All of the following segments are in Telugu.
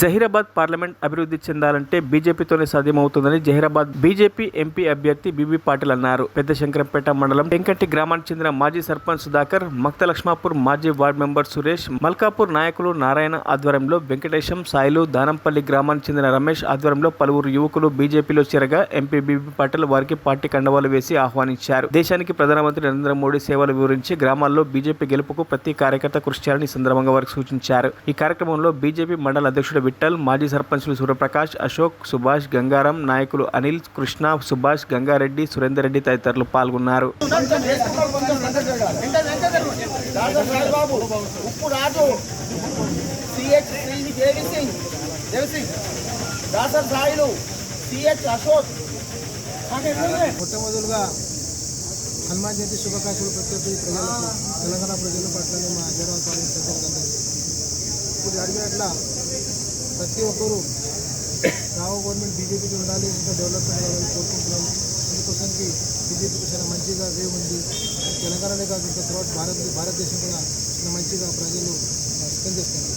జహీరాబాద్ పార్లమెంట్ అభివృద్ధి చెందాలంటే బీజేపీతోనే సాధ్యమవుతుందని జహీరాబాద్ బీజేపీ ఎంపీ అభ్యర్థి బీబీ పాటిల్ అన్నారు. పెద్ద శంకరంపేట మండలం టెంకంటి గ్రామానికి చెందిన మాజీ సర్పంచ్ సుధాకర్, మక్త లక్ష్మాపూర్ మాజీ వార్డు మెంబర్ సురేష్, మల్కాపూర్ నాయకులు నారాయణ ఆధ్వర్యంలో వెంకటేశం, సాయిలు, దానంపల్లి గ్రామానికి చెందిన రమేష్ ఆధ్వర్యంలో పలువురు యువకులు బీజేపీలో చేరగా ఎంపీ బీబీ పాటిల్ వారికి పార్టీ కండవాలు వేసి ఆహ్వానించారు. దేశానికి ప్రధానమంత్రి నరేంద్ర మోడీ సేవలు వివరించి గ్రామాల్లో బీజేపీ గెలుపుకు ప్రతి కార్యకర్త కృషి చేయాలని ఈ సందర్భంగా వారికి సూచించారు. ఈ కార్యక్రమంలో బీజేపీ మండల అధ్యక్షుడు విఠల్, మాజీ సర్పంచులు సూర్యప్రకాష్, అశోక్, సుభాష్, గంగారాం, నాయకులు అనిల్, కృష్ణ, సుభాష్, గంగారెడ్డి, సురేందర్ రెడ్డి తదితరులు పాల్గొన్నారు. మొట్టమొదలుగా హనుమాన్ జయంతి శుభాకాంక్షలు ప్రతి ప్రజలకు, తెలంగాణ ప్రజల పట్ల మా హైదరాబాద్ పార్లమెంట్ ఇప్పుడు అడిగినట్ల ప్రతి ఒక్కరూ రావు గవర్నమెంట్ బీజేపీకి ఉండాలి, ఇంకా డెవలప్మెంట్ కావాలని కోరుకుంటున్నాము. అందుకోసానికి బీజేపీకి చాలా మంచిగా వేవ్ ఉంది. తెలంగాణనే కాదు ఇంకా త్రూఅవుట్ భారతదేశం కూడా చాలా మంచిగా ప్రజలు స్పందిస్తున్నారు.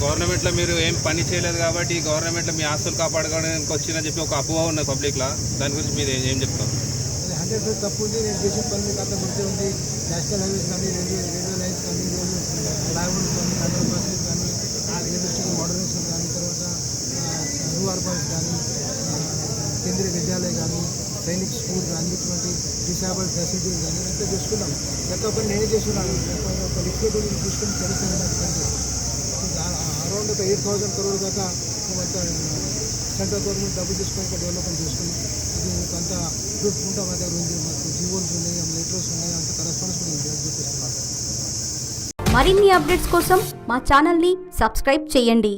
గవర్నమెంట్లో మీరు ఏం పని చేయలేదు కాబట్టి గవర్నమెంట్లో మీ ఆస్తులు కాపాడుకోవడానికి వచ్చిందని చెప్పి ఒక అపోహ ఉన్నది పబ్లిక్లో. దాని గురించి మీరు ఏం చెప్తారు? 100% తప్పు ఉంది. నేను చేసిన పని మీకు అంతా గుర్తే ఉంది. నేషనల్ హైవేస్ కానీ, రైల్వే లైన్స్ కానీ, ఫ్లైఓవర్స్ కానీ, అండర్ పాసెస్ కానీ, యూనివర్సిటీ మోడర్నేషన్ కానీ, తర్వాత న్యూ అర్బన్స్ కానీ, కేంద్రీయ విద్యాలయం కానీ, సైనిక్ స్కూల్ కానీ, ఇటువంటి డిసేబుల్ ఫెసిలిటీస్ కానీ అంతా చూసుకున్నాం. ప్రతి ఒక్కరు నేనే చేస్తున్నాను. ఒక లిక్విడ్ చూసుకుని తెలుస్తుంది. అరౌండ్ ఒక 8,000 crore దాకా సెంట్రల్ గవర్నమెంట్ డబ్బు తీసుకొని డెవలప్మెంట్ చేసుకుని ఇది అంత ప్రూఫ్ ఉంటాం. మా దగ్గర ఉంది, మాకు జీవోల్స్ ఉన్నాయి, లెటర్స్ ఉన్నాయి, అంత కరెస్పాండెన్స్ కూడా చూపిస్తున్నాం. మరిన్ని అప్డేట్స్ కోసం మా ఛానల్ని సబ్స్క్రైబ్ చేయండి.